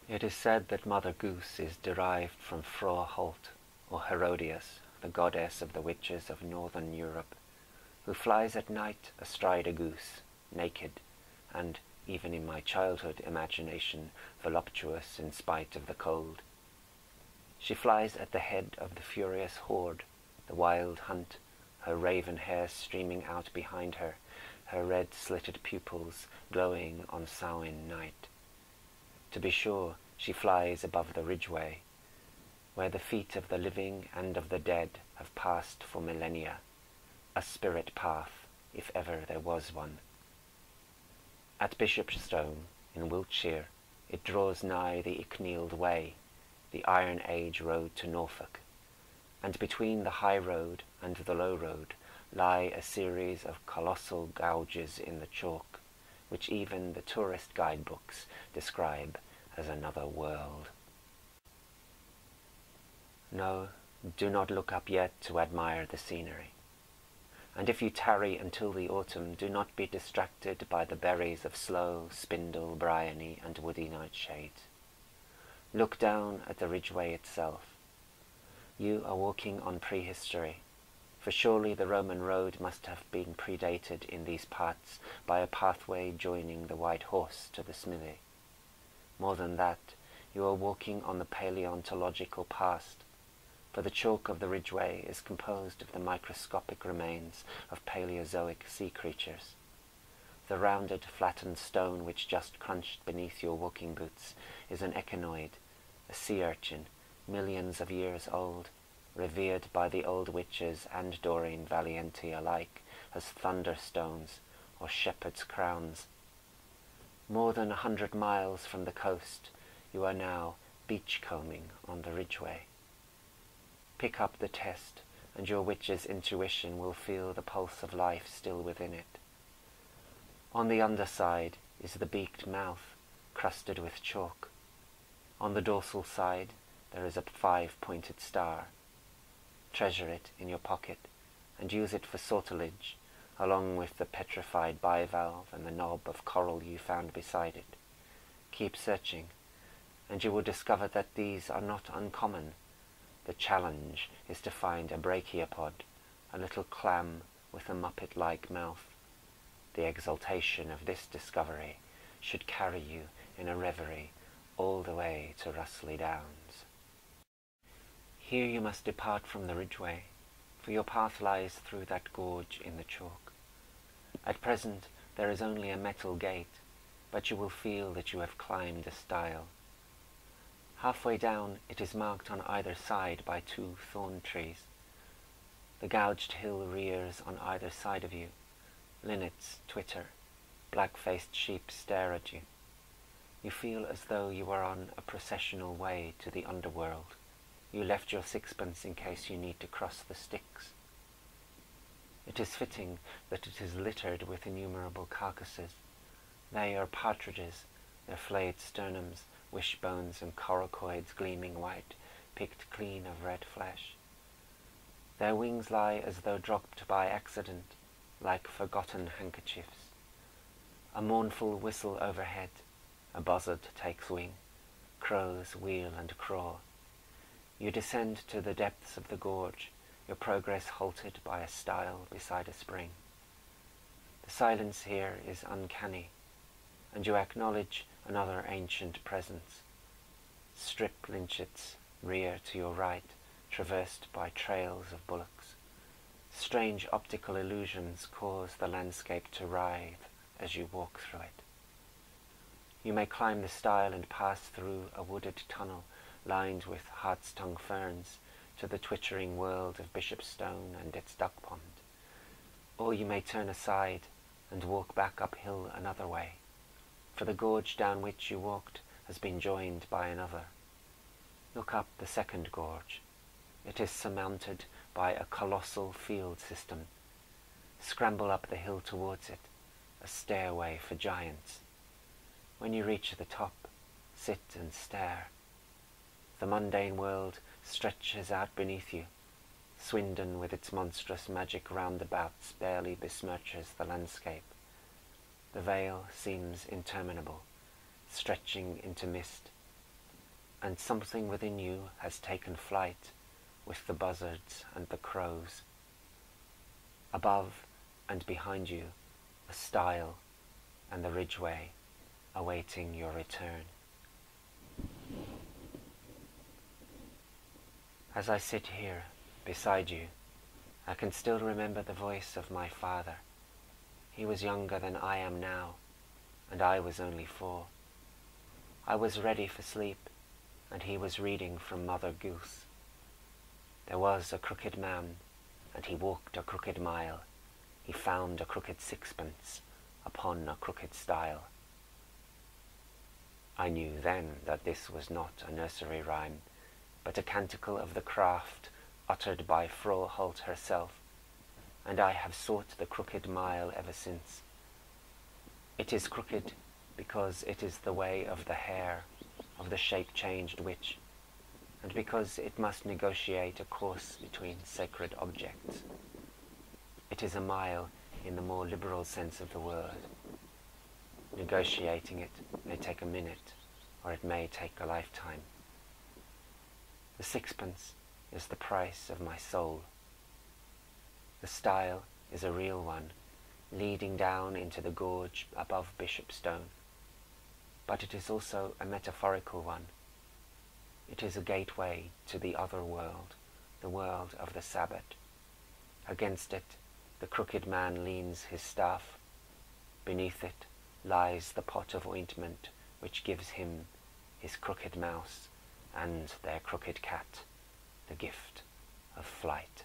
It is said that Mother Goose is derived from Frau Holt, or Herodias, the goddess of the witches of northern Europe, who flies at night astride a goose, naked, and, even in my childhood imagination, voluptuous in spite of the cold. She flies at the head of the furious horde, the wild hunt, her raven hair streaming out behind her, her red-slitted pupils glowing on Samhain night. To be sure, she flies above the ridgeway, where the feet of the living and of the dead have passed for millennia, a spirit path, if ever there was one. At Bishopstone, in Wiltshire, it draws nigh the Icknield Way, the Iron Age road to Norfolk, and between the high road and the low road lie a series of colossal gouges in the chalk, which even the tourist guidebooks describe as another world. No, do not look up yet to admire the scenery. And if you tarry until the autumn, do not be distracted by the berries of sloe, spindle, bryony, and woody nightshades. Look down at the ridgeway itself. You are walking on prehistory, for surely the Roman road must have been predated in these parts by a pathway joining the White Horse to the smithy. More than that, you are walking on the paleontological past, for the chalk of the ridgeway is composed of the microscopic remains of Paleozoic sea creatures. The rounded, flattened stone which just crunched beneath your walking boots is an echinoid, a sea urchin, millions of years old, revered by the old witches and Doreen Valiente alike as thunderstones or shepherd's crowns. More than 100 miles from the coast, you are now beachcombing on the ridgeway. Pick up the test, and your witch's intuition will feel the pulse of life still within it. On the underside is the beaked mouth, crusted with chalk. On the dorsal side there is a 5-pointed star. Treasure it in your pocket, and use it for sortilege, along with the petrified bivalve and the knob of coral you found beside it. Keep searching, and you will discover that these are not uncommon. The challenge is to find a brachiopod, a little clam with a muppet-like mouth. The exultation of this discovery should carry you in a reverie all the way to Russley Downs. Here you must depart from the ridgeway, for your path lies through that gorge in the chalk. At present there is only a metal gate, but you will feel that you have climbed a stile. Halfway down it is marked on either side by 2 thorn trees. The gouged hill rears on either side of you. Linnets twitter, black-faced sheep stare at you. You feel as though you are on a processional way to the underworld. You left your sixpence in case you need to cross the Styx. It is fitting that it is littered with innumerable carcasses. They are partridges, their flayed sternums, wishbones and coracoids gleaming white, picked clean of red flesh. Their wings lie as though dropped by accident, like forgotten handkerchiefs. A mournful whistle overhead, a buzzard takes wing, crows wheel and craw. You descend to the depths of the gorge, your progress halted by a stile beside a spring. The silence here is uncanny, and you acknowledge another ancient presence. Strip lynchets rear to your right, traversed by trails of bullocks. Strange optical illusions cause the landscape to writhe as you walk through it. You may climb the stile and pass through a wooded tunnel lined with hartstongue ferns to the twittering world of Bishopstone and its duck pond. Or you may turn aside and walk back uphill another way, for the gorge down which you walked has been joined by another. Look up the second gorge. It is surmounted by a colossal field system. Scramble up the hill towards it, a stairway for giants. When you reach the top, sit and stare. The mundane world stretches out beneath you. Swindon with its monstrous magic roundabouts barely besmirches the landscape. The vale seems interminable, stretching into mist, and something within you has taken flight with the buzzards and the crows. Above and behind you, a stile and the ridgeway awaiting your return. As I sit here beside you, I can still remember the voice of my father. He was younger than I am now, and I was only 4. I was ready for sleep, and he was reading from Mother Goose. There was a crooked man, and he walked a crooked mile. He found a crooked sixpence upon a crooked stile. I knew then that this was not a nursery rhyme, but a canticle of the craft uttered by Frau Holt herself, and I have sought the crooked mile ever since. It is crooked because it is the way of the hair of the shape-changed witch, and because it must negotiate a course between sacred objects. It is a mile in the more liberal sense of the word. Negotiating it may take a minute, or it may take a lifetime. The sixpence is the price of my soul. The stile is a real one, leading down into the gorge above Bishopstone, but it is also a metaphorical one. It is a gateway to the other world, the world of the Sabbath. Against it, the crooked man leans his staff. Beneath it lies the pot of ointment which gives him his crooked mouse and their crooked cat the gift of flight.